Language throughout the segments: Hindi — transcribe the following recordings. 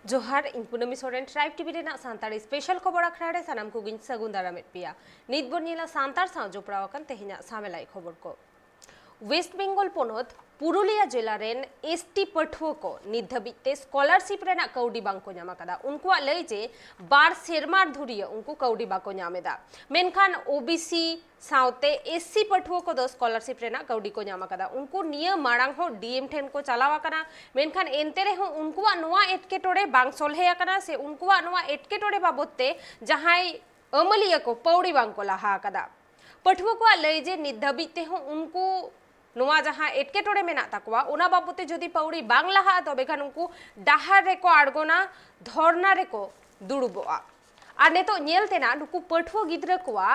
जोहार इन कुनामी सोरेन ट्राइब टीवी रेना सांतारी स्पेशल खबर आखड़ा रे सानाम को गिन सगुन दारामेट पिया नित बनिला सांतार साव जोपड़ावकन तेहिना सामेलाई खबर को वेस्ट बेंगल पोनोत पुरुलिया जिला रेन एसटी पठुआ को नित धाबिते स्कॉलरशिप रेना कौडी बांको ᱧᱟᱢ ᱟᱠᱟᱫᱟ उनको लई जे बार सेरमार धुरिया उनको कौडी बाको ᱧᱟᱢᱮᱫᱟ मेनखान ओबीसी साउते एससी पठुआ को दो स्कॉलरशिप रेना कौडी को ᱧᱟᱢ ᱟᱠᱟᱫᱟ उनको निया मारांग हो डीएम ठेन को चलाव आकना मेनखान एनते रे हो उनको नोआ एटकेटोड़े बांग सोलहे आकना से उनको नोआ एटकेटोड़े बाबतते जहां अमलिया को पौड़ी बांको लहा आकदा पठुआ को लई जे नित धाबिते हो उनको नोआ जहां एटकेटोड़े मेना तकवा उना बाबते जदि पौड़ी बांग लहा तबे खान उनको डाहार रेको आड़गोना धरना रेको दुड़ुबोआ आर नेतो नेलतेना नुकु पठुआ गिद्रा कोआ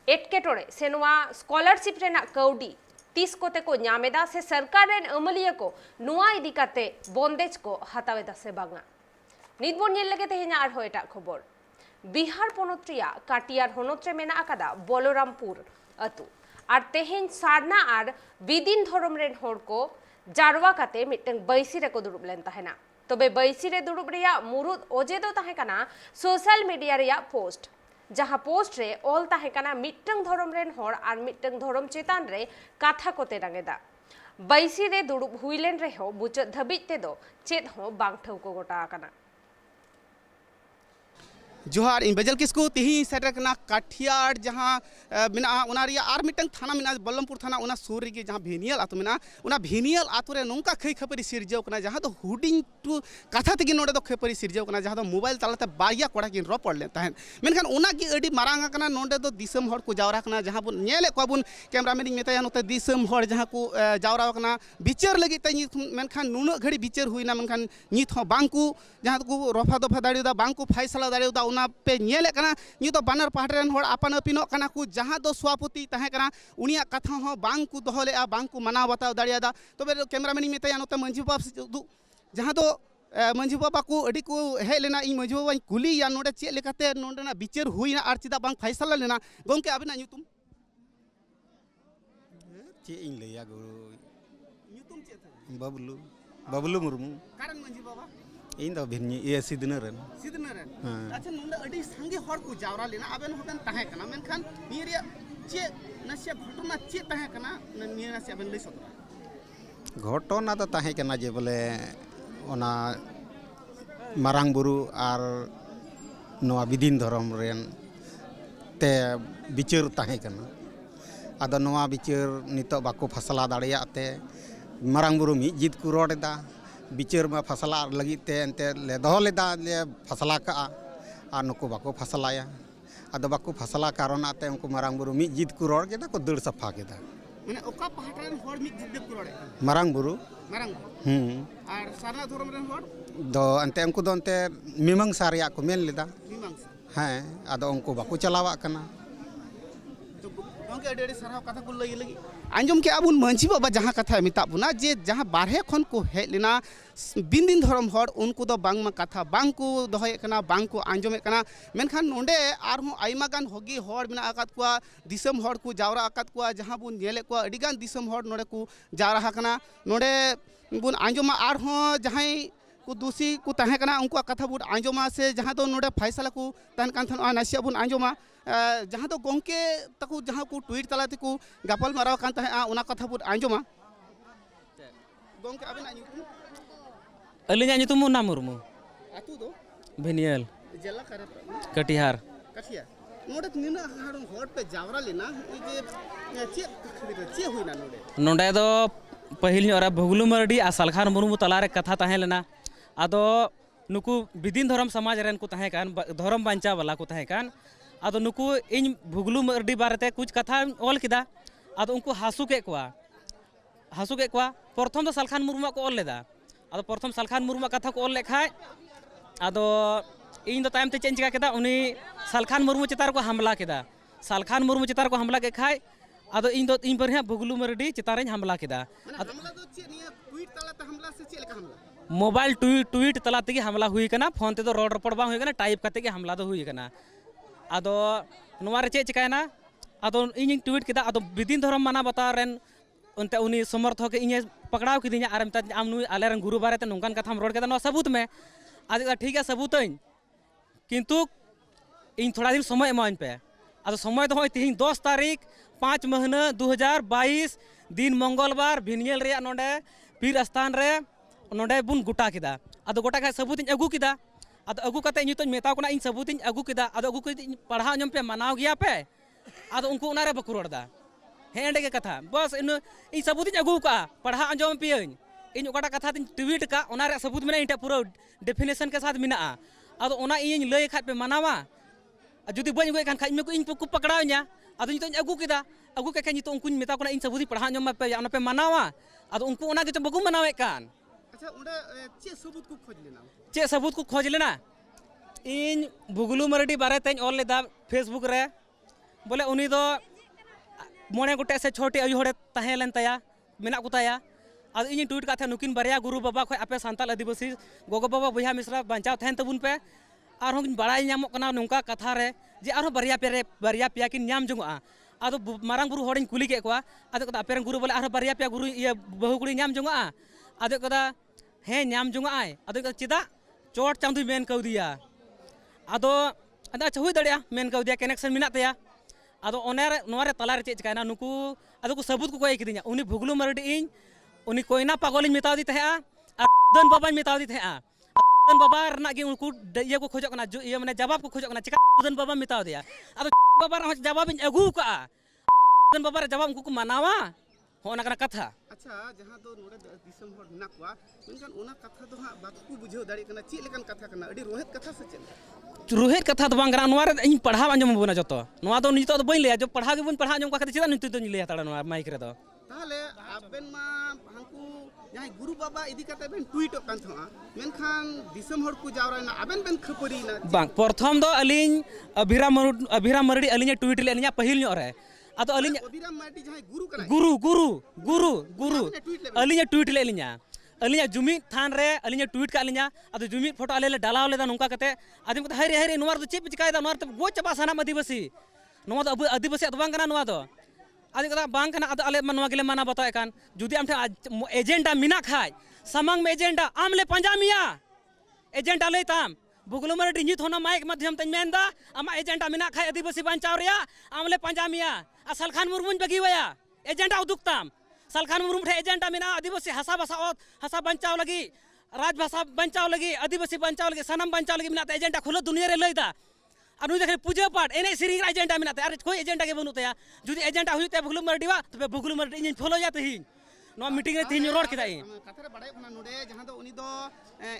एटकेटोड़े से नोआ स्कॉलरशिप रेना कौडी तीस कोते को ᱧᱟᱢᱮᱫᱟ से सरकार रेन अमलिया को नोआ इदी काते बंदेज को हतावेदा से बांगा नितबोन नेल लगे तेहेना आर हो एटा खबर बिहार पोनोत रिया काटियार होनोत रे मेना आकादा बलरामपुर अतु और तेहेन सारना और विदिन धरम रेन होड़ को जारवा काते मिटंग बैसी रे को दुड़ुब लेन ताहेना तबे बैसी रे दुड़ुब रिया मुरुद ओजे दो ताहे कना सोशल मीडिया रिया पोस्ट जहां पोस्ट रे ऑल ताहे कना मिटंग धरम रेन होड़ और मिटंग धरम चेतान रे काथा को तेरांगेदा बैसी रे दुड़ुब हुइलेन रे हो बुच धबित ते दो चेत हो बांग ठौ को गोटा आकना जोहार इन बजल किसको तिही सेटकना काठियाड़ जहाँ मिना उनारिया आर मिटंग थाना मिना बल्लमपुर थाना उना सूर रे जहाँ भेनियल आतु मिना उना भेनियल आतु रे नोंका खै खपरी सिरजाव कना जहाँ तो हुडिंग टू कथा तगे नोडे दो खपरी सिरजाव कना जहाँ तो मोबाइल तालाते बारिया कोड़ा किन रपड़ ले ताहेन मेनखान उना की अडी मारांग कना नोडे दो दिसम हड़ को जावरा कना जहाँ बुन नेले को बुन कैमरामैन इन मेताया नोते दिसम हड़ जहाँ को जावरा कना बिचार लगी तई मेनखान नुन घड़ी बिचार हुइना मेनखान नित हो बांकु जहाँ को रफा दफा दाड़िदा बांकु फैसला दाड़िदा उना पे नेले कना नि तो बानर पाहट रेन होड़ आपन अपिनो कना को जहाँ दो स्वापति ताहे कना उनिया कथा हो बांग को दोहले आ बांग को मनाव बताव दाड़ियादा तबे कैमरामैन मेताया नोते मंझी बाबा जहाँ तो मंझी बाबा को अडी को हे लेना इ मंझी बाबा कुली या नोडे चे लेकाते नोडेना बिचार हुइना आर चिदा बांग फैसला लेना गोंके आबिना ᱧᱩᱛᱩᱢ चे इन लैया गुरु ᱧᱩᱛᱩᱢ चे बबलू बबलू मुर्मू कारण मंझी बाबा इन दो भिन्नी ए सिदनरन सिदनरन अच्छा नोंडे अडी संगे हड़ को जावरा लेना आबेन होबेन ताहे कना मेनखान निरिया चे नसे घटना चे ताहे कना निया से आबेन लई सतरा घटना तो ताहे कना जे बोले ओना मारांग बुरु आर नोआ विदिन धरम रेन ते बिचार ताहे कना आदो नोआ बिचार नितो बाको फसला दाड़िया ते मारांग बुरु मी जित को रोडेदा बिचार में फसला लगी ते एंते ले दो लेदा ले फसला का आ नुको बाको फसलाया आदो बाको फसला कारण आते उनको मारांग बुरु मी जित को रोड केदा को दड़ सफा केदा माने ओका पहाटरेन होड़ मी जित को रोडे मारांग बुरु आर सारना धरम रेन होड़ दो अंते उनको दो अंते मीमांग सारिया को मेन लेदा मीमांसा हाँ आदो उनको बाको चलावा कना तो गोंके अडी अडी सरहाव कथा को लई लगी आंजम के आबुन मंझी बाबा जहाँ कथा मिता बुना जे जहाँ बारहे खन को हे लेना बिन दिन धरम हड़ उनको दो बांग मा कथा बांग को दोहय कना बांग को आंजमे कना मेनखान नोंडे आर हो आइमा गान होगी हड़ मिना आकात को दिसम हड़ को जावरा आकात को जहाँ बुन नेले को अडी गान दिसम हड़ नोडे को जावरा कना नोडे बुन आंजमा आर हो जहाँ को दूसरी को ताहे कना उनको कथा बुन आंजमा से जहाँ तो नोडे फैसला को तहन कान थन नासिया बुन आंजमा जहाँ तो गोंके तको जहाँ को ट्वीट तलाते को गापल माराव कान ताहे उना कथा बुन आंजमा गोंके आबिना ᱧᱩᱛᱩᱢ अलिnya ᱧᱩᱛᱩᱢ मुन्ना मुर्मू आतु दो भेनियल जिला करे कटिहार कठिया नोडे निना हाडन हड़ पे जावरा लेना जे चे हुइना नोडे नोंडे दो पहिल ᱧᱚᱜ भुगलू मरडी आ सालखान मुर्मू तलारे कथा ताहे लेना आदो नुकु विदिन धरम समाज रेन को ताहे कान धरम बांचा वाला को ताहे कान आदो नुकु इन भुगलू मरडी बारेते कुछ कथा ऑल किदा आदो उनको हासु के कोआ प्रथम तो सालखान मुर्मू को ऑल लेदा आदो प्रथम सालखान मुर्मू कथा को ऑल लेखाय आदो इन दो टाइम ते चेंज चिका केदा उनी सालखान मुर्मू चितार को हमला केदा सालखान मुर्मू चितार को हमला के खाय आदो इन दो इन पर भुगलू मरडी चितारें हमला केदा हमला दो चे निया ट्वीट तलाते हमला से चे लेका हमला मोबाइल ट्वीट तला तेगे हमला हुई कना फोन ते तो रोड रपड़ बांग हुई कना टाइप करते के हमला दो हुई कना आदो नोवा रे चे चिकायना आदो इन ट्वीट केदा आदो विदिन धरम माना बता रेन उनते उनी समर्थक इने पकड़ाव किदिया आर आम नुई आलेरन गुरु बारे ते नोंकान कथाम रोड केदा नो सबूत में आज ठीक है सबूतन किंतु इन थोड़ा दिन समय एमाइन पे अब समय तो तीन 10 तारीख 5 महीना 2022 दिन मंगलवार भिनियल रे नोडे पीर स्थान रे नोडे बुन गोटा किदा अब गोटा खा सबूत अगू किदा अब अगू कते नितो मेता कोना इन सबूत अगू किदा अब अगू कते पढ़ा जम पे मनाव गया पे अब उनको उनारे बको रोडदा हेंडे के कथा बस इन सबूत अगू का पढ़ा अंजम पे इन ओकाटा कथा तीन ट्वीट का उनारे सबूत में इनटा पूरा डेफिनेशन के साथ मिना अब उना इन लय खा पे मनावा जुदी बन गए खान में को इन को पकड़ाव냐 अब नितो अगू किदा अगू के नितो उनको मेता कोना इन सबूत पढ़ा अंजम पे उना पे मनावा अब उनको उना के बगु मनावे कान अच्छा उंडे चे सबूत को खोज लेना चे सबूत को खोज लेना इन भुगलू मरडी बारे तेज ऑल लेदा फेसबुक रे बोले उनी दो मोने गोटे से छोटे अयु हड़े तहे लेन तया मेना को तया अब इन ट्वीट का नुकिन बारिया गुरु बाबा खो आपे सांताल आदिवासी गोगो बाबा बहिया मिश्रा बांचाव थेन तबुन पे और हम बड़ाई नामोग कना नुंका कथा रे जे आरो बारिया पिया किन नाम जंगआ आदो मारांग गुरु हड़िन कुली के कोआ आदो कदा आपेरन गुरु बोले आरो बारिया पिया गुरु ये बहु कुड़ी नाम जंगआ आदो कदा हे नाम जंगआ आदो कदा चिदा चोट चांदुई मेन कौ दिया आदो अच्छा हुई दड़िया मेन कौ दिया कनेक्शन मिना तया आदो ओनेरे नोरे तलारे चे चकायना नुकु आदो को सबूत को कोई किदिया उनी भुगलू मरडी इन उनी कोयना पागलिन मेताव दी तहेआ दन बाबाñ मेताव दी तहेआ दन बाबा रना गे उनको ये को खोजो कना ये माने जवाब को खोजो कना चिका दन बाबा मेताव दिया आदो बाबा रा जवाब इन अगू का दन बाबा रा जवाब उनको को मनावा होना कना कथा अच्छा जहां दो नोडे दिसम हर ना कोआ मेनखान ओना कथा दो हा बाकू बुझाव दाड़ी कना ची लेकन कथा कना अडी रोहित कथा से चल रोहित कथा तो बांग नोरे इन पढ़ाव अंजम बोना जतो नोआ दो नितो तो बइन ले जो पढ़ा के बइन पढ़ा अंजम का चिदा नितो तो ले हताड़ा नोआ माइक रे दो ताहले आबेन मा हांकू जहां गुरु बाबा इदी कते बेन ट्वीट कान था मेनखान दिसम हर को जावराना आबेन बेन खपरी ना बांग प्रथम दो अलिन अभिराम मरडी अलिन ट्वीट ले अलिन पहिल नो रे आदो अलिन अभिराम माटी जहां गुरु कना गुरु अलिन ट्वीट ले अलिन जुमी थान रे अलिन ट्वीट का अलिन आदो जुमी फोटो अले डालाव लेदा नुका कते आदिम को हरे नोर दो चेप चिकायदा नोर तो गो चबा सानाम आदिवासी नोवा दो आदिवासी तो बांग कना नोवा दो आदि कदा बांग कना आदो अले मनवा गेले माना बताए कान जुदी आम एजेंडा मिना खाय समंग में एजेंडा आमले पंजामिया एजेंडा लेताम भुगलू मरडी नित होना माइक माध्यम तन मेंदा आमा एजेंडा मिना खाय आदिवासी बांचाव रिया आमले पंजामिया आ सलखान मुर्मुन बगीवया एजेंडा उदुक्ताम सलखान मुर्मु ठे एजेंडा मिना आदिवासी हसा बंचाव लगी राजभाषा बंचाव लगी आदिवासी बंचाव लगी सनम बंचाव लगी मिना एजेंडा खुलो दुनिया रे लैदा और नुई देखे पूजा पाठ एने सिरिंग एजेंडा मिना अरे कोई एजेंडा के बनु तया जुदी एजेंडा हुई भुगलू मरडीवा तबे भुगलू मरडी इन फॉलो या तहिन नो मीटिंग रे तिन रोड किदा कथा रे बड़ाई खना नोडे जहां दो उनी दो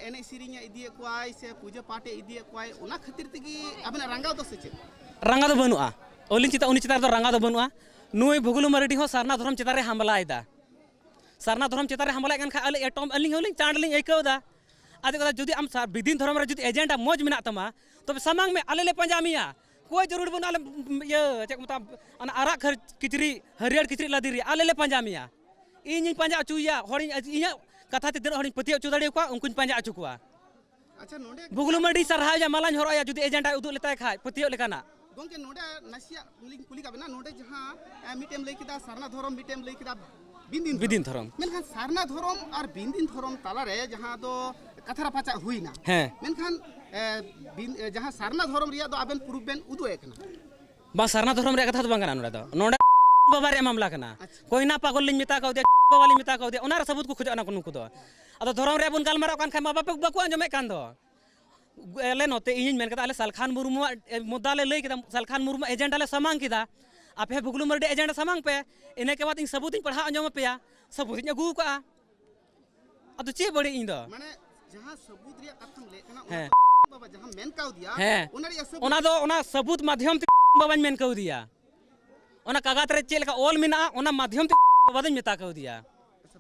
एने सिरिंग इदिए कोआई से पूजा पाठे इदिए कोआई ओना खातिर तगी आबना रंगाव दो से रंगा दो बनुआ ओलिन चिता उनी चिता दो रंगा दो बनुआ नुई भुगलू मरडी हो सरना धर्म चिता रे हमलायदा सरना धर्म चिता रे हमलाय कन खा अले एटम अलिंग होलिंग चांडलिंग एकोदा आदि कदा जुदी आम विदिन धर्म रे जुदी एजेंडा मौज मिना तमा तबे समांग में अले ले पंजामिया कोई जरूर बन आले ये चेक मता अन आरा खर किचरी हरियर किचरी लादिरी आले ले पंजामिया इन पंजा चुया हरिन इया कथा ते दिन हरिन पति अचु दाड़ी को उनकुन पंजा अचु को अच्छा नोडे भुगलू मरडी सरहा या मालान हरोया जुदी एजेंडा उदु लेताय खाय पति लेकाना गोंके नोडे नसिया लिंग कुली का बना नोडे जहां मिटेम लई किदा सरना धर्म मिटेम लई किदा बिंदिन धर्म मेनखान सरना धर्म और बिंदिन धर्म ताला रे जहां दो कथरा पाचा हुईना हैं मेनखान जहां सरना धर्म रिया दो आबेन प्रूफ बेन उदु एकना बा सरना धर्म रे कथा तो बांगना नोडे बाबा रे मामला कना कोई ना पागल लिन मिता कौ दे बाबा लिन मिता कौ दे ओना सबूत को खोजना को नुको दो अदो धर्म रे बन गालमारा कान खाय बाबा पे बको अंजमे कान दो एले नोते इन मेन कता अले सलखान मुर्मु मुद्दा ले लई किदा सलखान मुर्मु एजेंडा ले समांग किदा आपे भुगलू मरडी एजेंडा समांग पे इने के बाद इन सबूत इन पढ़ा अंजम पेया सबूत इन अगू का अदो चे बड़ी इन दो माने जहां सबूत रिया कथम ले कना हैं बाबा जहां मेन काउ दिया हैं ओना रिया सब ओना दो ओना सबूत माध्यम ते बाबा मेन कौ दिया ओना कागज रे चेल का ऑल मिना ओना माध्यम ते बाबा दिन मेता कौ दिया अच्छा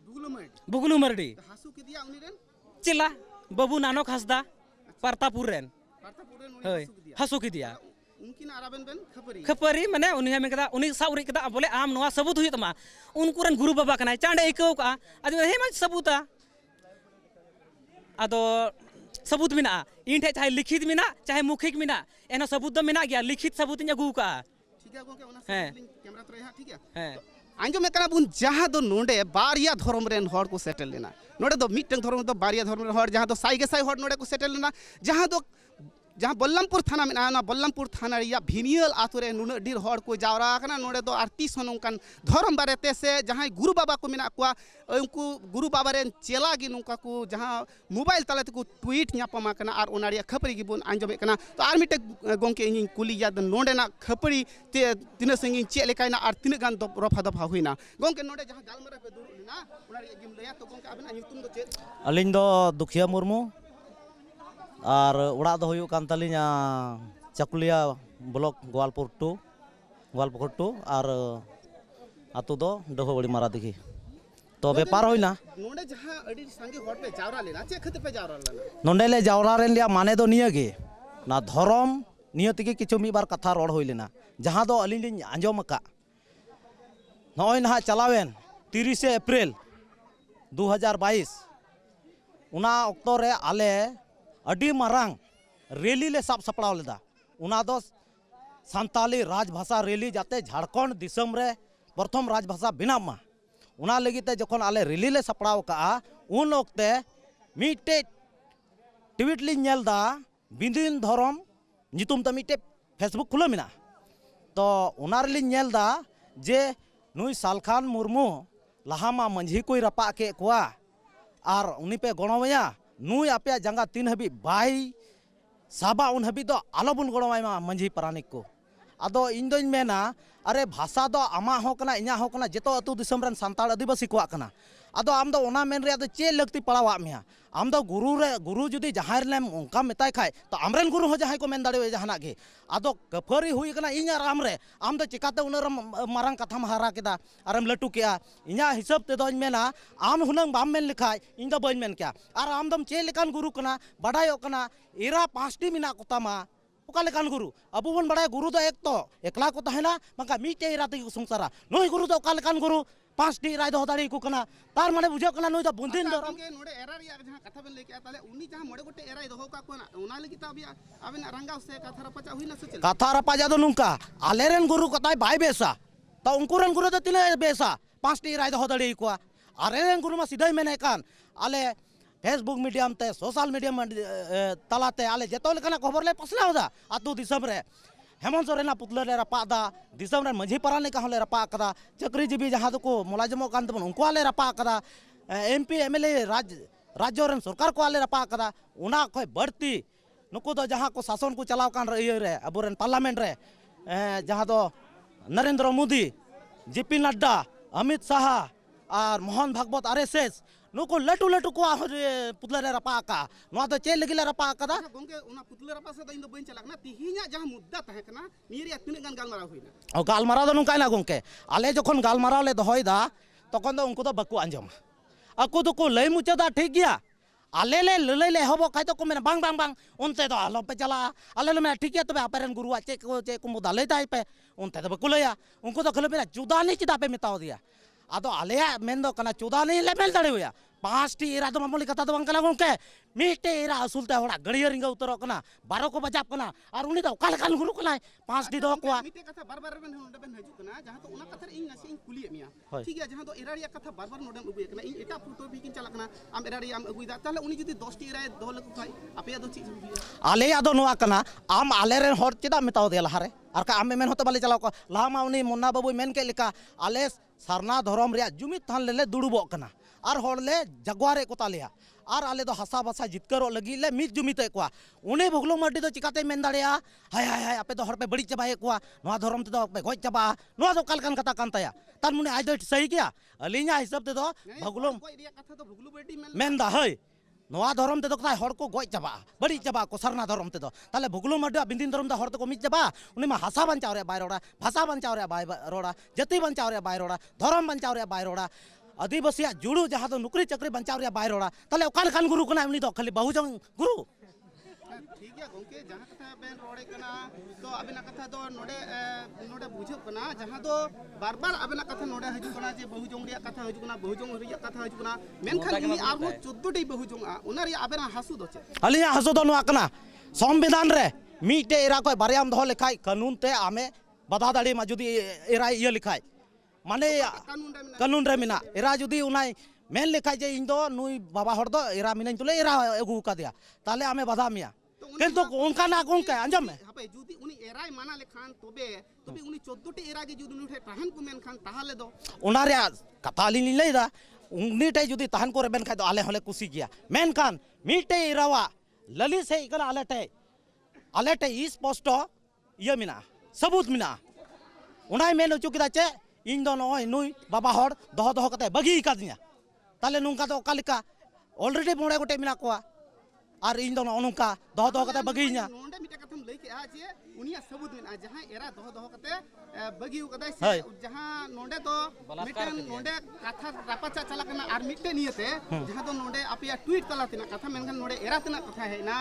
भुगलू मरडी हासु के दिया उनी रेन चिल्ला बाबू नानक हसदा परतापुर रेन उनी हासु के दिया उनकिन आराबेन बेन खपरी माने उनी हमें कदा उनी साउरी कदा बोले आम नवा सबूत हुई तमा उनको रन गुरु बाबा कना चांडे इको का आदि हे मा सबूता आदो सबूत मिना इन ठे चाहे लिखित मिना चाहे मौखिक मिना एना सबूत दो मिना गया लिखित सबूत इन अगू का ठीक है गोके ओना लिंक कैमरा तो रहा ठीक है हैं आंजोमे कना बुन जहाँ दो नोडे बारिया धर्म रेन हर को सेटल लेना नोडे दो मिटन धर्म दो बारिया धर्म रेन हर जहाँ दो साई गेसाई हर नोडे को सेटल लेना जहाँ बल्लमपुर थाना में बल्लमपुर थाना रिया भिनियल आतु रे नुना डीर हर को जावरा कना नोडे दो आरतीस नोंकान धर्म बारेते से जहाँ गुरु बाबा को मेना कुआ उनको गुरु बाबा रेन चेला गी नुका को जहाँ मोबाइल तालाते को ट्वीट न्यापमा कना आर ओनारिया खपरी गी बुन आंजोमे कना तो आर मिटे गोंके इन कुली याद नोडे ना खपरी ते तिना संगी चे लेकायना आर तिना गान दो रफा दफा हुइना गोंके नोडे जहाँ गालमरा पे दुरु ना ओनारिया गिम लया तो गोंके आबना ᱧᱩᱛᱩᱢ ᱫᱚ ᱪᱮᱫ अलिंग दो दुखिया मुर्मू और उड़ा दो हुयु कान तलिना चकुलिया ब्लॉक गोवालपुर टू और आतु दो डहो बड़ी मारा दिखी तो व्यापार होइना नोडे जहाँ अडी संगे हर पे जावरा लेना चे खते पे जावरा लेना नोंडे ले जावरा रेन लिया माने दो निया गे ना धर्म निया तिगे किछु मी बार कथा रोड होई लेना जहाँ दो अलिंग लिंग आंजोम का नय ना चलावेन 30 अप्रैल 2022 उना अक्तो रे आले अडी मारांग रैली ले साब सपड़ाव लेदा उना दो सान्ताली राजभाषा रैली जाते झारखंड दिसम रे प्रथम राजभाषा बिनाम मा उना लगी ते जखन आले रैली ले सपड़ाव का उन ओक्ते मिटे ट्वीट लिंग नेलदा बिंदिन धरम नितुम त मिटे फेसबुक खुला मिना तो उना रे लिंग नेलदा जे नुई सालखान मुर्मू लाहामा मंझी कोई रपा के कुआ और उनी पे गणवया नुई आपे जंगा 3 हबी बाई साबा उन हबी दो आलो बुन गणवायमा मंझी पारानिक को आदो इन दोइन मेना अरे भाषा दो आमा हो कना इना हो कना जेतो अतु दिसम रन सांताल आदिवासी को कना आदो आम दो ओना मेन रे आदो चे लगती पड़ावा मिया आम दो गुरु जुदी जहां लेम उनका मेताय खाय तो आमरेन गुरु हो जहां को मेन दाड़े जहाना गे आदो कफरी हुई कना इना राम रे आम दो चिकाते उनर मारंग कथा हारा केदा आरम लटू केया इना हिसाब ते दोइन मेना आम हुनंग बाम मेन लिखाय इन दो बइन मेन क्या आर आम दम चे लेकान गुरु कना बडायो कना इरा 5टी मिना कोतामा ओका लेकान गुरु अबु बन बडाय गुरु दो एक तो एकला को तहेना मंका मीटे इरा ते संसारा नोय गुरु दो ओका लेकान गुरु 5टी राय दो दाड़ी को कना तार माने बुझो कना नोय दो बुंदिन दो के नोडे एरा रिया जहाँ कथा बेन लेके ताले उनी जहाँ मोडे गोटे एराय दो का कोना उना लगी ता अभी आबेन रंगा से कथा रपचा हुइना से चल कथा रपाजा दो नुंका आलेरेन गुरु कताय बाय बेसा तो उनकुरन गुरु दो तिने बेसा 5टी राय दो दाड़ी को आरेन गुरु मा सीधे मेने कान आले फेसबुक मीडियम ते सोशल मीडियम तलाते आले जेतो लेकना खबर ले पसनावदा आतु दिसम रे हेमंत सोरेना पुतला ले रपादा दिसम रे मंझी पाराने का ले रपा कदा चक्री जीबी जहां को मुलाजमो कान तबन उनको आले रपा कदा एमपी एमएलए राज्य रन सरकार को आले रपा कदा उना खय बढ़ती नुको दो जहां को शासन को चलाव कान रे अबोरन पार्लियामेंट रे जहां दो नरेंद्र मोदी जेपी नड्डा अमित शाह और मोहन भागवत आरएसएस नुको लटू लटू को पुतला रे रपा का नो तो चे लगिला रपा कदा गोंके उना पुतला रपा से इन दो बइन चलाक ना तिहिया जहाँ मुद्दा तहे कना निरिया तिने गान गालमारा हुइना और गालमारा दो नुकाय ना गोंके आले जखन गालमारा ले दोहयदा तखन दो उनको दो बकु आंजम अकु दो को लय मुचादा ठीक गया आले ले ललय ले हबो खाय तो को मेना बांग बांग बांग उनते दो आलो पे चला आले ले मेना ठीक गया तबे आपेरन गुरुआ चे को मुदाले ताई पे उनते दो बकु लया उनको तो खले मेरा जुदानी चिदा पे मिताव दिया आदो आलेया मेन दो कना जुदानी लेवल दाड़े हुया 5टी इरा दो मामूली कथा दो बंकला गोंके मिटे इरा असुलते होड़ा गड़िया रिंगा उतरो कना 12 को बजाब कना और उनी दो काल काल गुरु कना 5टी दो को मिटे कथा बार बार बेन नोडे बेन हजू कना जहाँ तो उना कथा इन नसे इन कुली मिया ठीक है जहाँ तो एरा रिया कथा बार बार नोडे अगुय कना इन एटा फोटो भी किन चला कना आम एरा रिया आम अगुयदा ताले उनी जुदी 10टी इरा दो लको खाय आपे दो चीज आले यादो नोआ कना आम आले रे हर चिदा मिताव दे लहारे और का आम मेन होते बाले चलाव को लामा उनी मुन्ना बाबू मेन के लिका आले सरना धरम रे जुमित थान ले दुड़ुबो कना और हड़ले जगवारे को तालिया और आले दो हसा बसा जितकरो लगी ले मित जुमिते को उन्हें भोगलो मर्डी दो चिकाते मेन दाड़िया हाय हाय हाय आपे दो हर पे बड़ी चबाए को नोआ धरम ते दो पे गoj चबा नोआ दो काल कान कथा कान तया तार मुने आज दो सही क्या अलिया हिसाब ते दो भोगलो रिया कथा तो भुगलु बेटी मेन दा हय नोआ धरम ते दो कथा हर को गoj चबा बड़ी चबा को सरना धरम ते दो ताले भोगलो मर्डी बिंदिन धरम दा हर को मित चबा उनी मा हसा बंचाव रे बाय रोड़ा भाषा बंचाव रे बाय रोड़ा जति बंचाव रे बाय रोड़ा धरम बंचाव रे बाय रोड़ा आदिवासी जुड़ू जहाँ तो नौकरी चक्री बंचाव रे बाय रोड़ा ताले ओकाल खान गुरु कना उनी दो खाली बहुजन गुरु ठीक है गोंके जहाँ कथा बेन रोड़े कना तो अबेना कथा दो नोडे नोडे बुझो कना जहाँ तो बार बार अबेना कथा नोडे हजू कना जे बहुजन रिया कथा हजू कना बहुजन रिया कथा हजू कना मेनखान इनी आरो 14टी बहुजन उना रिया अबेना हासु दो चे अलिया हासु दो नोआ कना संविधान रे मीटे एरा को बारियाम दो लेखाय कानून ते आमे बदा दाड़ी मा जुदी एरा ये लिखाय माने कानून रे मिना एरा जुदी उनाय मेन लेखा जे इन दो नुई बाबा हर दो एरा मिनाइन तुले एरा अगु का दिया ताले आमे बाधा मिया किंतु उनका ना कौन का अंजम में हापे जुदी उनी एराय माना लेखान तोबे उनी 14 टी एरा गे जुदी उनी ठे ताहन को मेन खान ताहाले दो उना रे कथा लिन लैदा उनी टे जुदी ताहन को रेबेन खाय दो आले हले खुशी गया मेन खान मीटे एरावा लली से इकला आले टे स्पष्ट ये मिना सबूत मिना उनाय मेन उचु किदा चे इन दो नय नुई बाबा हर दह दह कते बगी का दिया ताले नुंका तो कालिका ऑलरेडी मोड़े गोटे मिना कोआ और इन दो ननुका दह दह कते बगीना नोंडे मिटे कथम लई के आ जे उनिया सबूत मेना जहां एरा दह दह कते बगी कदाय से जहां नोंडे तो मिटन नोंडे कथा रापाचा चला कना आर मिटे नियते जहां तो नोंडे आपया ट्वीट तला तिना कथा मेनखान नोंडे एरा तिना कथा हेना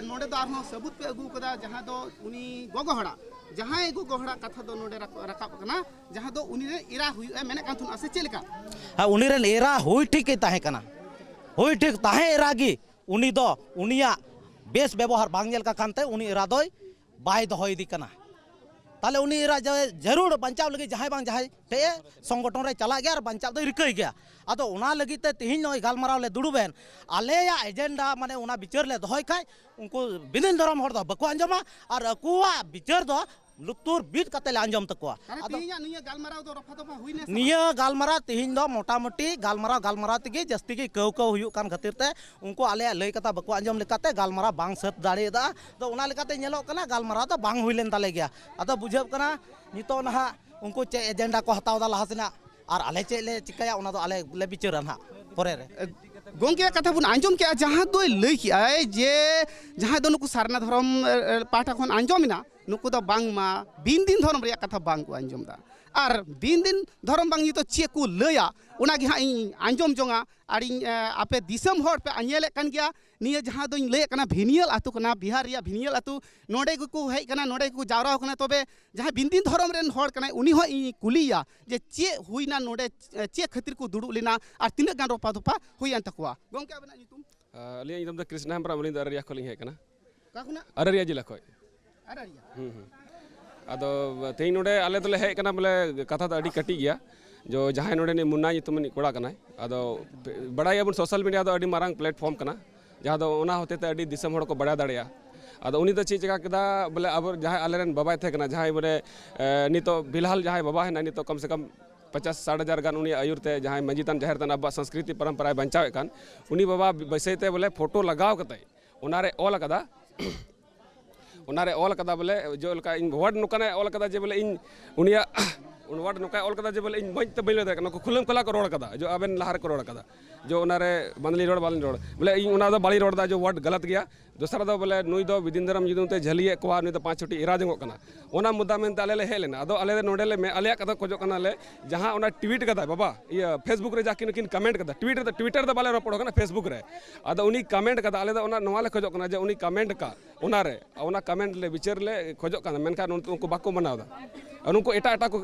नोंडे तो आर सबूत पे अगु कदा जहां तो उनी गोगो हड़ा जहां एगु गोहड़ा कथा दो नोंडे राकाब कना जहां तो उनी रे एरा हुई मेने कान थुन आसे चेलका हां उनी रे एरा होई ठीक ताहे कना होई ठीक ताहे एरा गी उनी दो उनिया बेस व्यवहार बांग का खानते उनी एरा दोय बाय दहय दी कना ताले उनी एरा जरूर बंचाव लगी जहां बांग जहां ते संगठन रे चला गया और बंचाव दो रिकई गया आदो उना लगी ते तिहिन नय गालमाराव ले दुडुबेन आले या एजेंडा माने उना बिचार ले दहय खाय उनको बिदिन धरम हर दो बको अंजमा और अकुआ बिचार दो लुतुर बीट कते ले अंजम तकवा आदो निया गालमाराव दो रफा दफा हुई ने निया गालमारा तिहिन दो मोटा मोटी गालमारा तगी जस्ती की कौ कौ हुयु कान खातिर ते उनको आले लय कथा बको अंजम लेकाते गालमारा बांग सत दाड़े दा तो उना लेकाते नेलो कना गालमारा तो बांग हुइलेन ताले गया आदो बुझब कना नितो नहा उनको चे एजेंडा को हताव दा लहासना और आले चे ले चिकाया उना तो आले ले बिचारा ना परे रे गोंके कथा बुन आंजम के जहां दो लई कि आय जे जहां दो नुकु सारना धर्म पाठा खन आंजमिना नुकु दो बांग मा बिन दिन धर्म रे कथा बांग को आंजम दा और बिन दिन धर्म बांग तो चे को लया उना गे हां आंजम जोंगा और आपे दिसम हर पे आनेले कन गया निया जहां दो लय कना भिनियल आतु कना बिहार रिया भिनियल आतु नोडे को हेज कना नोडे को जावरा कना तबे जहां बिन दिन धर्म रेन हर कना उनी हो कुलिया जे चे हुइना नोडे चे खातिर को दुडु लेना और तिना गान रोपा दोपा हुइयान तकवा गोंके आबना नितुम अलिया नितुम द कृष्णा हेम्ब्रम अलिन अररिया खलिं हे कना का खुना अररिया जिला खय अररिया आदो तेई नोडे आले दोले हे कना बोले कथा तो अडी कटी गया जो जहां नोडे ने मुन्ना तुम कोड़ा कना आदो बड़ाई अब सोशल मीडिया दो अडी मारंग प्लेटफॉर्म कना जहां दो ओना होते ते अडी दिसम हड़ को बड़ा दाड़िया आदो उनी तो ची चिका केदा बोले अब जहां आलेरन बाबा थे कना जहां बोले नितो बिलहाल जहां बाबा है ना नितो कम से कम 50-60 हज़ार गान उनी आयुर ते जहां मजीतान जहर तन अब संस्कृति परंपरा बचावे कान उनी बाबा बैसैते बोले फोटो लगाव कते ओनारे ऑल कदा उनारे ऑल कदा बोले जो लका इन वर्ड नुकाने ऑल कदा जे बोले इन उनिया उन वर्ड नुका ऑल कदा जे बोले इन बंच ते बैलो दे नको खुलम कला को रोड कदा जो अबेन लहार को रोड कदा जो उनारे बंदली रोड बालिन रोड बोले इन उना दो बाली रोड दा जो वर्ड गलत गया दूसरा दो बोले नुई दो विदिंदरम जुदुते झलिए कोआ नुई दो 5 छोटी इरा जंगो कना ओना मुद्दा मेनते आले ले हेलेना अदो आले नोडेले मे आले कदा खोजो कना ले जहां ओना ट्वीट कदा बाबा ये फेसबुक रे जाकिन किन कमेंट कदा ट्विटर दो बाले रोपड़ो कना फेसबुक रे अदो उनी कमेंट कदा आले दो ओना नोवा ले खोजो कना जे उनी कमेंट का ओना रे ओना कमेंट ले विचार ले खोजो कना मेनखान उनको बाको मनावदा और उनको एटा एटा को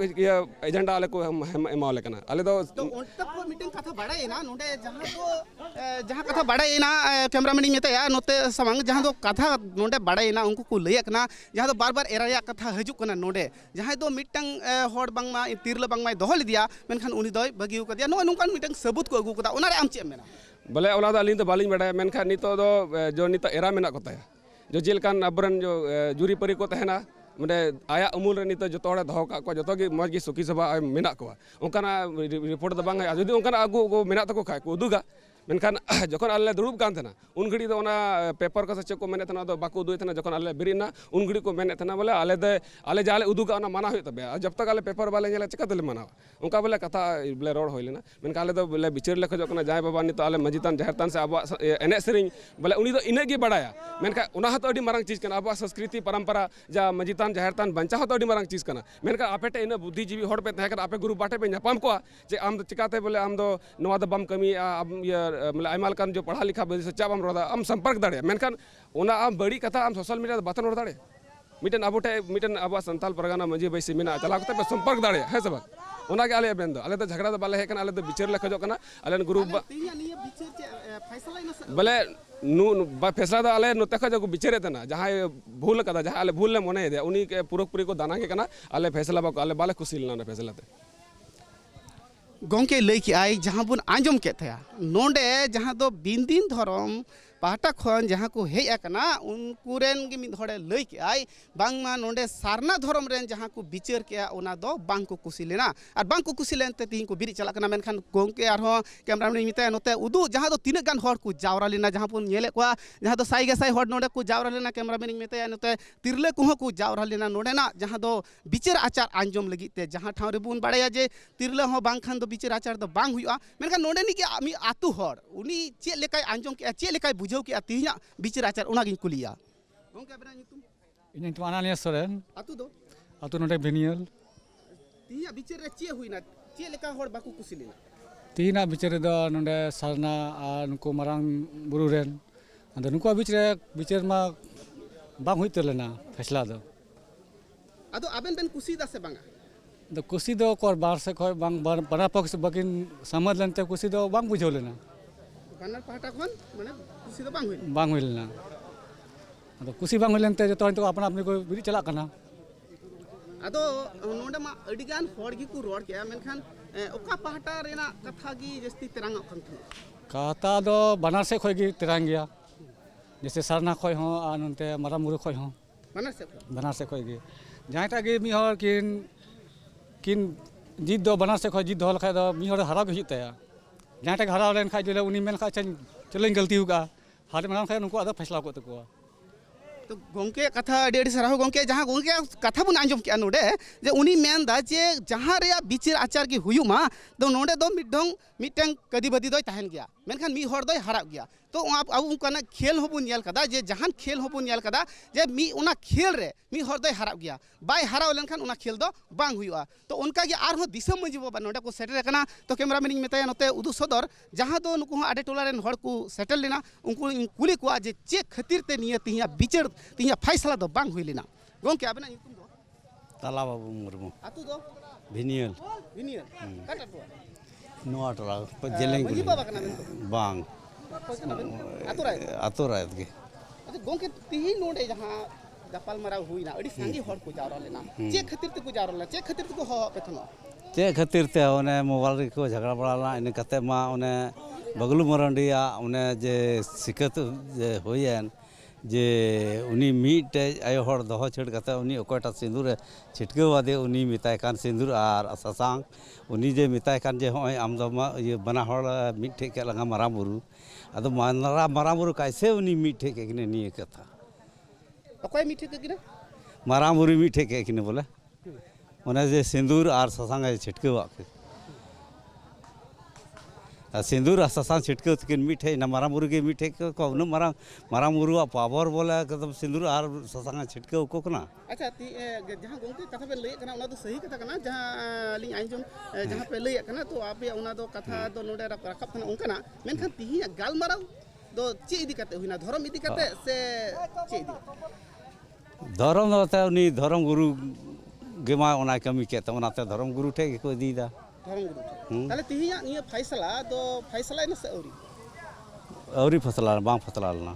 एजेंडा आले को हम एमावले कना आले दो तो उनतक को मीटिंग कथा बड़ाई ना नोडे जहां कथा बड़ाई ना कैमरामैन मेताया नोते समंग जहां दो कथा नोडे बड़ाई ना उनको को लय कना जहां दो बार-बार एराया कथा हजू कना नोडे जहां दो मिटंग हड़ बांगमा तीरला बांगमा दोहल दिया मेनखान उनी दोय बगिउ कदिया नो नुकान मिटंग सबूत को अगु कदा ओनारे आम चे मेना बोले ओला दो अलिन तो बालिन बड़ाया मेनखान नितो दो जो नितो एरा मेना कोताया जो जेलकान अबरन जो जुरी परी को तहना मैंने आया अमूल रे नितो जतो हड़े दहो का को जतो गी मज गी सुखी सभा मेना को उनकाना रिपोर्ट दो बांग जदि उनकाना आगु को मेना तको खाय को उदुगा मेनखान जखन आले दुरुब कान थना उन घड़ी दो ना पेपर को सचे को मेने थना दो बाको दुई थना जखन आले बिरिना उन घड़ी को मेने थना बोले आले जाले उदुगा ना माना होय तबे जब तक आले पेपर वाले नेला चिका दले माना उनका बोले कथा बोले रोड होइलेना मेनका आले दो बोले बिचार ले खजो कना जाय बाबा नि तो आले मजितान जहरतान से अब एने सेरिंग बोले उनी दो इने गे बड़ाया मेनका उना हतो अडी मारंग चीज कना अब संस्कृति परंपरा जा मजितान जहरतान बंचा हतो अडी मारंग चीज कना मेनका आपेटे इने बुद्धिजीवी हड़ पे तहे कर आपे गुरु बाटे पे न्यापाम को जे आम दो चिकाते बोले आम दो नोवा दो बम कमी मतलब आयमाल कान जो पढ़ा लिखा बे सच्चा बम रोदा आम संपर्क दाड़े मेनखान ओना आम बड़ी कथा आम सोशल मीडिया बातन रोड दाड़े मिटन अबोटे मिटन अब संताल परगना मंजी बैसी मेना चला कते पे संपर्क दाड़े है सब ओना के आले बेन दो आले तो झगड़ा दो बाले है कना आले तो बिचार ले खजो कना आले ग्रुप बोले नु फैसला दो आले नते खजो को बिचारे तना जहां भूल कदा जहां आले भूल ले मने दे उनी के पूरक पूरी को दाना के कना आले फैसला बा आले बाले खुशी लेना फैसला ते गोंके लई के आई जहां बुन आंजम के थया नोंडे जहां दो बिंदीन धर्म पाहटा खन जहां को हेज आकना उनकुरेन गे मिद हड़े लई के आई बांगमा नोंडे सारना धर्म रेन जहां को बिचार के ओना दो बांग को कुसी लेना और बांग को कुसी लेनते तिहिं को बिरि चला कना मेनखान गोंके आरो कैमरामैन मिताय नोते उदु जहां दो तिना गान हड़ को जावरा लेना जहां पुन नेले को जहां दो साई गसाई हड़ नोंडे को जावरा लेना कैमरामैन मिताय नोते तिरले को को जावरा लेना नोंडे ना जहां दो बिचार आचार आंजम लगी ते जहां ठाव रे बुन बाड़ाया जे तिरले हो बांग खान दो बिचार आचार दो बांग हुआ मेनखान नोंडे नि के आमी आतु हड़ उनी चे लेकाय आंजम के चे लेकाय बुझाव के तिहिया बिचार आचार उनागिन कुलिया गोंके बेना नितुम ᱤᱧ ᱧᱩᱛᱩᱢ ᱟᱱᱟᱱᱤᱭᱟ ᱥᱚᱨᱮᱱ आतु दो ᱟᱛᱳ ᱱᱚᱰᱮ ᱵᱮᱱᱤᱭᱟᱞ तिहिया बिचार रे चे हुइना चे लेका हड़ बाकु कुसी लेना ᱛᱤᱦᱤᱧᱟᱜ ᱵᱤᱪᱟᱹᱨ ᱨᱮᱫᱚ ᱱᱚᱰᱮ ᱥᱟᱨᱱᱟ ᱟᱨ ᱱᱩᱠᱩ ᱢᱟᱨᱟᱝ ᱵᱩᱨᱩ ᱨᱮᱱ ᱟᱫᱚ ᱱᱩᱠᱩᱣᱟᱜ ᱵᱤᱪ ᱨᱮ ᱵᱤᱪᱟᱹᱨ ᱢᱟ ᱵᱟᱝ ᱦᱩᱭ ᱩᱛᱟᱹᱨ ᱞᱮᱱᱟ ᱯᱷᱮᱥᱞᱟ ᱫᱚ आदो आबेन बेन कुसी दा से बांगा ᱟᱫᱚ ᱠᱩᱥᱤ ᱫᱚ ᱚᱠᱚᱨ ᱵᱟᱨ ᱥᱮᱫ ᱠᱷᱚᱡ ᱵᱟᱝ ᱵᱟᱱᱟᱨ ᱯᱚᱠष ᱵᱟᱹᱠᱤᱱ ᱥᱚᱢᱢᱚᱛ ᱞᱮᱱᱛᱮ ᱠᱩᱥᱤ ᱫᱚ ᱵᱟᱝ ᱵᱩᱡᱷᱟᱹᱣ ᱞᱮᱱᱟ बानर पाहटा खन माने कुसी दो बांग हुइना ᱵᱟᱝ ᱦᱩᱭ ᱞᱮᱱᱟ ᱟᱫᱚ ᱠᱩᱥᱤ ᱵᱟᱝ ᱦᱩᱭ ᱞᱮᱱᱛᱮ ᱡᱚᱛᱚ ᱦᱚᱲ ᱱᱤᱛᱚᱜ ᱟᱯᱱᱟ ᱟᱯᱱᱤ ᱠᱚ ᱵᱤᱨᱤᱫ ᱪᱟᱞᱟᱜ ᱠᱟᱱᱟ आदो नोंडे मा अडिगान हड़ गी को रोड के मेनखान ओका पाहटा रेना कथा गी जस्ती तेरांग खन थु ᱠᱟᱛᱷᱟ ᱫᱚ ᱵᱟᱱᱟᱨ ᱥᱮᱫ ᱠᱷᱚᱡ ᱜᱮ ᱛᱮᱨᱟᱝ ᱜᱮᱭᱟ ᱡᱮᱥᱮ ᱥᱟᱨᱱᱟ ᱠᱷᱚᱡ ᱦᱚᱸ ᱟᱨ ᱱᱚᱱᱛᱮ ᱢᱟᱨᱟᱝ ᱵᱩᱨᱩ ᱠᱷᱚᱡ ᱦᱚᱸ मानर से ᱵᱟᱱᱟᱨ ᱥᱮᱫ ᱠᱷᱚᱡ ᱜᱮ ᱡᱟᱦᱟᱸᱭᱴᱟᱜ ᱜᱮ ᱢᱤᱫ ᱦᱚᱲ ᱠᱤᱱ ᱡᱤᱛ ᱫᱚ ᱵᱟᱱᱟᱨ ᱥᱮᱫ ᱠᱷᱚᱡ ᱡᱤᱛ ᱫᱚᱦᱚ ᱞᱮᱠᱷᱟᱡ ᱫᱚ ᱢᱤᱫ ᱦᱚᱲ ᱦᱟᱨᱟᱣ ᱜᱮ ᱦᱩᱭᱩᱜ ᱛᱟᱭᱟ ᱡᱟᱦᱟᱸᱭᱴᱟᱜ ᱦᱟᱨᱟᱣ ᱞᱮᱱᱠᱷᱟᱡ ᱡᱚᱞᱮ ᱩᱱᱤ ᱢᱮᱱ ᱠᱷᱟᱡ ᱪᱚᱞᱚᱧ ᱜᱟᱹᱞᱛᱤ ᱟᱠᱟᱜᱼᱟ ᱦᱟᱨ ᱢᱟᱱᱟᱣ ᱠᱷᱟᱡ ᱩᱱᱠᱩᱣᱟᱜ ᱫᱚ ᱯᱷᱮᱥᱞᱟ ᱠᱚᱜ ᱛᱟᱠᱚᱣᱟ तो गोंके कथा अडी अडी सराहो गोंके जहां गोंके कथा बुन आंजम के नोडे जे उनी मेन दा जे जहां रे बिचार आचार की हुयुमा दो नोडे दो मिडंग मिटंग कदी बदी दोय तहन गया मेनखान मी हर दोय हराब गया तो अब उनका खेल होबुन नेल कदा जे जहां खेल होबुन नेल कदा जे मी उना खेल रे मी हर दोय हराब गया बाय हराव लेनखान उना खेल दो बांग हुआ तो उनका के आर हो दिसम मंजी बाबा नोडे को सेटल कना तो कैमरामैन इन मेताया नते उदु सदर जहां दो नुकु आडे टोला रेन हड़ को सेटल लेना उनको कुली को जे चे खातिर ते नियतिया बिचार तिया फैसला दो बांग हुई लेना गोंके आबेना नितुम दो ताला बाबू मुर्मू आतु दो भिनियल विनियर काटा तो नोआ टोला जेलेंग मंजी बाबा कना बेन बांग आतु राय आतो रात गे अच्छा गोंके तिही नोडे जहां गपाल मराव हुईना अडी सांगी हड़ को जावरा लेना चे खातिर ते को जावरा लेना चे खातिर ते को हो पेथनो चे खातिर ते ओने मोबाइल रे को झगड़ा बड़ाला इन कते मा ओने बगलू मरंडिया ओने जे सिकत जे होयन जे उनी मीटे आयो हड़ दहो छेड़ कते उनी ओकटा सिंदूर छिटके वादे उनी मिताय कान सिंदूर आर ससांग उनी जे मिताय कान जे होय आम दो ये बना हड़ मिठे के लगा मारा बुरु अदो मारा बुरु कैसे उनी मिठे के किने नी कथा अकोय मिठे के किना मारा बुरु मिठे के किने बोले ओने जे सिंदूर आर ससांग छिटके वाके सिंदूर ससांग छिटके तकिन मिठे ना मारा मुरु के मिठे को न मारा मुरु पावर बोले एकदम सिंदूर आर ससांग छिटके को कना अच्छा ती जहां गोंके कथा पे लय कना उना तो सही कथा कना जहां लिंग आंजम जहां पे लय कना तो आपे उना दो कथा दो नोडे राखप कना उनकना मेनखान तिही गालमाराव दो चे इदी कते हुइना धर्म इदी कते से चे इदी धर्म दते उनी धर्म गुरु गेमा ओना कमी के त ओनाते धर्म गुरु ठे को दीदा धर्म गुरु ताले तिही निया फैसला दो फैसला न से औरी फसला बांग फसला ना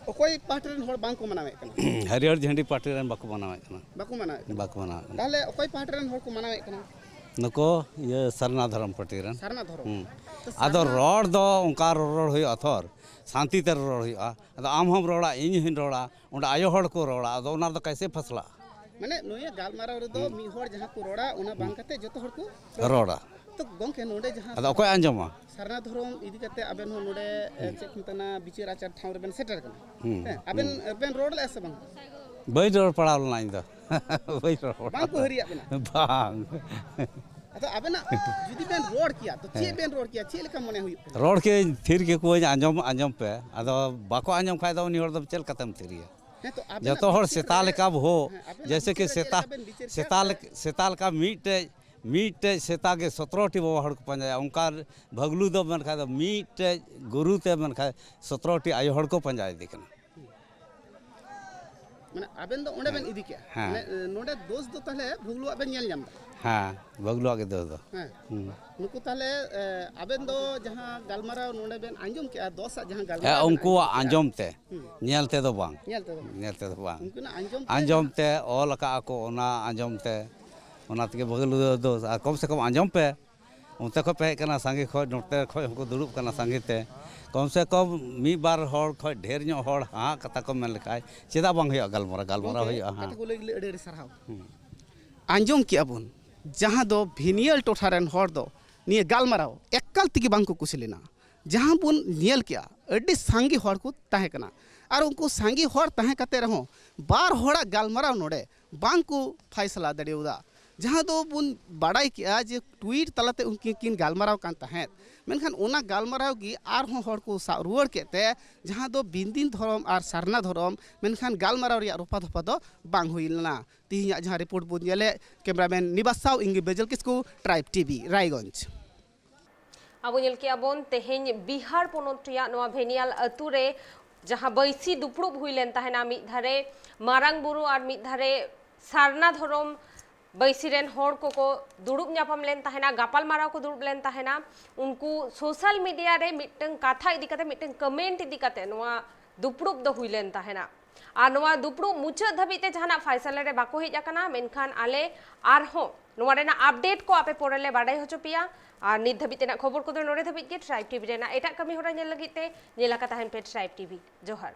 ओकोय पाटरेन हड़ बांग को मनावे कना हरियर झंडी पार्टी रेन बाको बनावे कना बाकु मनावे बाको बनावे ताले ओकोय पाटरेन हड़ को मनावे कना नको ये सरना धर्म पार्टी रेन सारना धर्म आदो रोड दो उनका रोड होय अथर शांति ते रोड होय आदो आम हम रोड़ा इन हिन रोड़ा उंडा आयो हड़ को रोड़ा आदो उना दो कैसे फसला माने नोया गालमाराव रे दो मी हड़ जहां को रोड़ा उना बांग कते जतो हड़ को रोड़ा तो गोंके नोडे जहां आदो अकोय अंजमा सारना धर्म इदी कते आबेन हो नोडे चेक मतना बिचार आचार ठाव रे बेन सेटर कना आबेन रोड ले से बांग बई रोड पड़ाल ना इन दो बई रोड बांग को हरिया बेना बांग तो आबेना जुदी बेन रोड किया तो चे बेन रोड किया चे लेका मने हुई रोड के थिर के को अंजम पे आदो बाको अंजम खाय दो उनी हड़ दो चल कतम थिरिया तो जतो हड़ सेताल का हो जैसे कि सेताल का मीट सेता के 17 टी बाबा हड़ को पंजाया उनका भगलू दो मन खा दो मीट गुरु ते मन खा 17 टी आयो हड़ को पंजाय देखना माने आबेन दो ओंडे बेन इदी के माने नोडे दोस्त दो तले भगलू आबेन नेल जाम हां भगलू आगे दो हां नुकु तले आबेन दो जहां गालमारा नोडे बेन आंजम के दोसा जहां गालमारा उनको आंजम ते नेलते दो बांग नेलते दो बांग उनको ना आंजम ते ऑल का को ओना आंजम ते ओना तके भगलू दो कम से कम आंजम पे उनते खो पे कना संगे खो नोटे खो हमको दुरुब कना संगे ते कम से कम मी बार हर खो ढेर ᱧᱚᱜ हर हाँ कथा को मेन लेखाय चेदा बांग हुआ गालमरा हुआ हाँ आंजम के अबुन जहाँ दो भिनियल टोठारेन हर दो निये गालमराव एकल तिगी बांग को कुसलेना जहाँ बुन नियल किया अड्डी सांगी हर को ताहे कना और उनको सांगी हर ताहे कते रहो बार हड़ा गालमराव नोडे बांग को फैसला दड़ेउदा जहाँ दो बुन बाड़ाई किया जे ट्वीट तलाते उनकी किन गालमराव कान ताहेत मेनखान ओना गालमराव की आर हों हर को सा रुआड़ केते जहाँ दो बिंदिन धरम और सारना धरम मेनखान गालमराव रिया रोपा धोपा दो बांग हुइलना तिहिया जहाँ रिपोर्ट बुन येले कैमरामैन निबासाव इंगे बेजल किस्कू ट्राइब टीवी रायगंज अब नेल के अबोन तेहेन बिहार पोनोत रिया नोआ भेनियाल अतुरे जहाँ बैसी दुपड़ुब हुइलेन ताहेना मिद धारे मारांग बुरु और मिद धारे सारना धरम बैसीरेन हर को दुड़ुब ᱧᱟᱯᱟᱢ लेन ताहेना गापाल माराव को दुड़ुब लेन ताहेना उनको सोशल मीडिया रे मिटंग कथा इदी कते मिटंग कमेंट इदी कते नोआ दुपड़ुब दो हुइलेन ताहेना और नोआ दुपड़ुब मुचाद धाबिते जहाना फैसला रे बाको हेज आकाना मेनखान आले आरहो नोआ रेना अपडेट को आपे पोरेले बाडाई होचो पिया और नित धाबिते ना खबर को नोडे धाबित के ट्राइब टीवी रेना एटा कमी होरा नेल लगिते नेला का ताहेन पे ट्राइब टीवी जोहार।